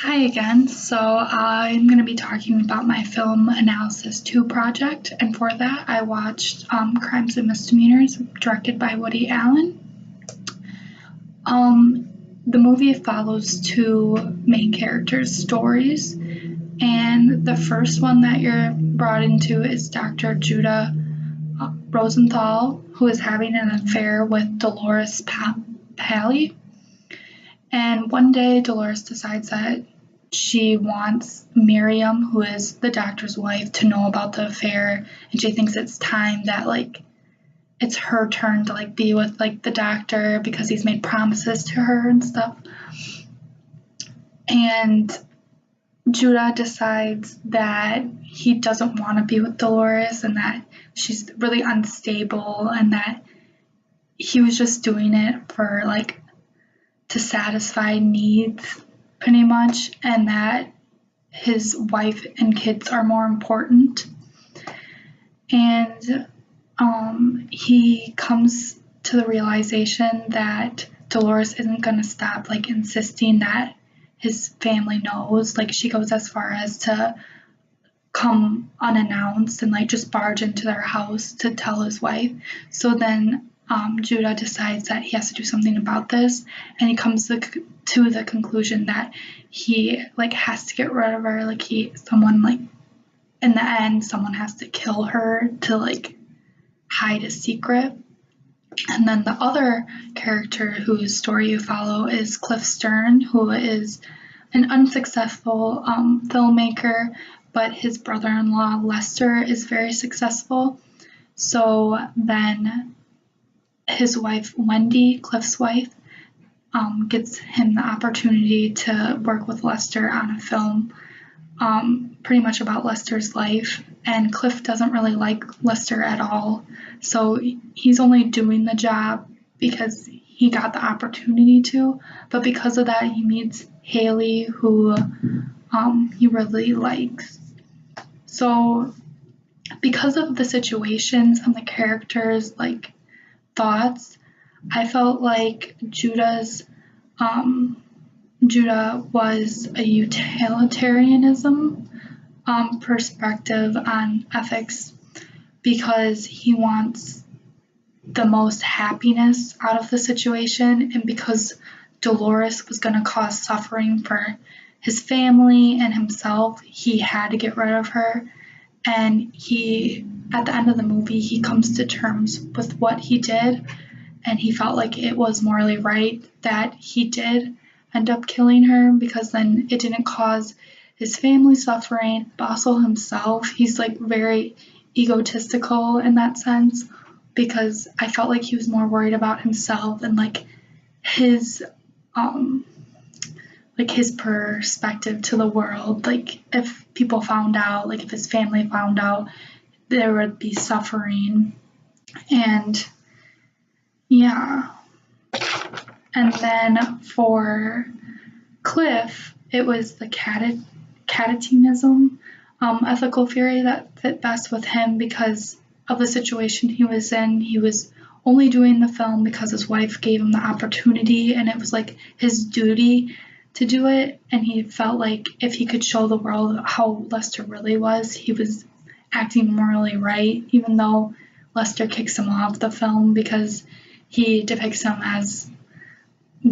Hi again. So I'm going to be talking about my film analysis 2 project, and for that I watched Crimes and Misdemeanors, directed by Woody Allen. Um, the movie follows two main characters' stories, and the first one that you're brought into is Dr. Judah Rosenthal, who is having an affair with Dolores Pally. And one day, Dolores decides that she wants Miriam, who is the doctor's wife, to know about the affair, and she thinks it's time that it's her turn to be with the doctor because he's made promises to her and stuff. And Judah decides that he doesn't want to be with Dolores and that she's really unstable and that he was just doing it for to satisfy needs pretty much, and that his wife and kids are more important. And he comes to the realization that Dolores isn't going to stop insisting that his family knows. She goes as far as to come unannounced and just barge into their house to tell his wife. So then Judah decides that he has to do something about this, and he comes to the conclusion that he has to get rid of her. In the end, someone has to kill her to hide a secret. And then the other character whose story you follow is Cliff Stern, who is an unsuccessful filmmaker, but his brother-in-law Lester is very successful. So then his wife Wendy, Cliff's wife, gets him the opportunity to work with Lester on a film pretty much about Lester's life, and Cliff doesn't really like Lester at all, so he's only doing the job because he got the opportunity to, but because of that he meets Haley, who he really likes. So because of the situations and the characters thoughts, I felt like Judah was a utilitarianism perspective on ethics, because he wants the most happiness out of the situation, and because Dolores was going to cause suffering for his family and himself, he had to get rid of her. And at the end of the movie, he comes to terms with what he did, and he felt like it was morally right that he did end up killing her, because then it didn't cause his family suffering, but also himself. He's very egotistical in that sense, because I felt like he was more worried about himself and his his perspective to the world. If people found out, if his family found out, there would be suffering. And yeah. And then for Cliff, it was the catatinism ethical theory that fit best with him because of the situation he was in. He was only doing the film because his wife gave him the opportunity, and it was his duty to do it, and he felt like if he could show the world how Lester really was, he was acting morally right, even though Lester kicks him off the film because he depicts him as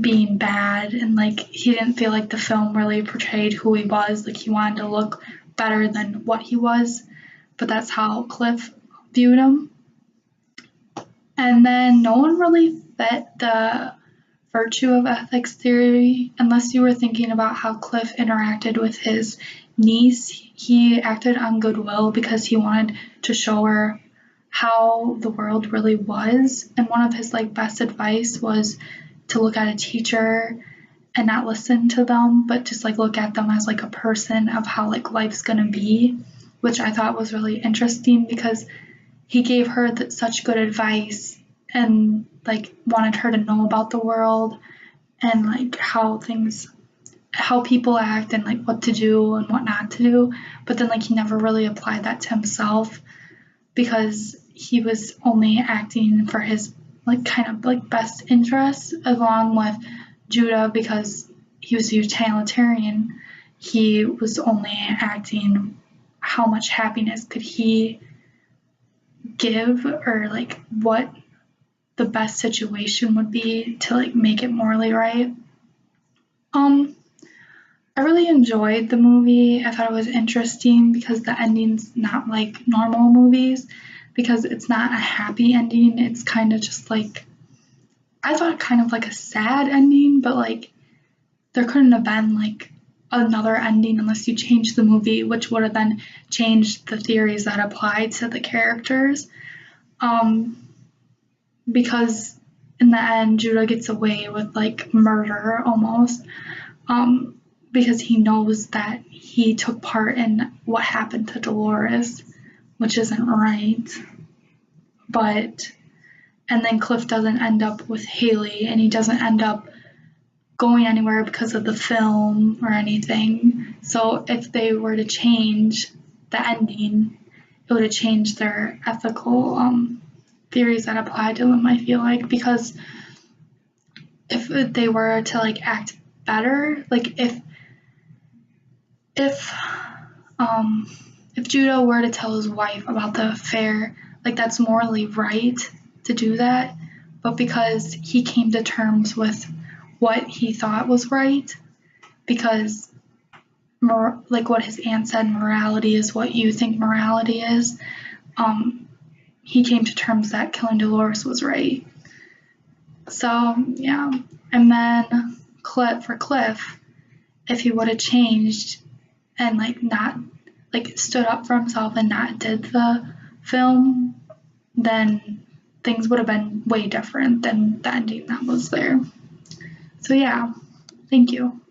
being bad, and he didn't feel like the film really portrayed who he was. He wanted to look better than what he was, but that's how Cliff viewed him. And then no one really fit the virtue of ethics theory unless you were thinking about how Cliff interacted with his niece. He acted on goodwill because he wanted to show her how the world really was, and one of his best advice was to look at a teacher and not listen to them, but just look at them as a person of how life's gonna be, which I thought was really interesting because he gave her such good advice and wanted her to know about the world and how people act and what to do and what not to do, but then he never really applied that to himself because he was only acting for his best interest, along with Judah because he was a utilitarian he was only acting, how much happiness could he give, or like what the best situation would be to like make it morally right. Um, I really enjoyed the movie. I thought it was interesting because the ending's not like normal movies, because it's not a happy ending. It's kind of just like, I thought kind of like a sad ending, but like there couldn't have been like another ending unless you changed the movie, which would have then changed the theories that apply to the characters. Um, because in the end, Judah gets away with like murder almost, because he knows that he took part in what happened to Dolores, which isn't right. But, and then Cliff doesn't end up with Haley, and he doesn't end up going anywhere because of the film or anything. So if they were to change the ending, it would have changed their ethical theories that apply to them, I feel like, because if they were to like act better, like if um if Judah were to tell his wife about the affair, like that's morally right to do that, but because he came to terms with what he thought was right, because like what his aunt said, morality is what you think morality is. He came to terms that killing Dolores was right. So yeah, and then Cliff, if he would have changed and like not like stood up for himself and not did the film, then things would have been way different than the ending that was there. So yeah, thank you.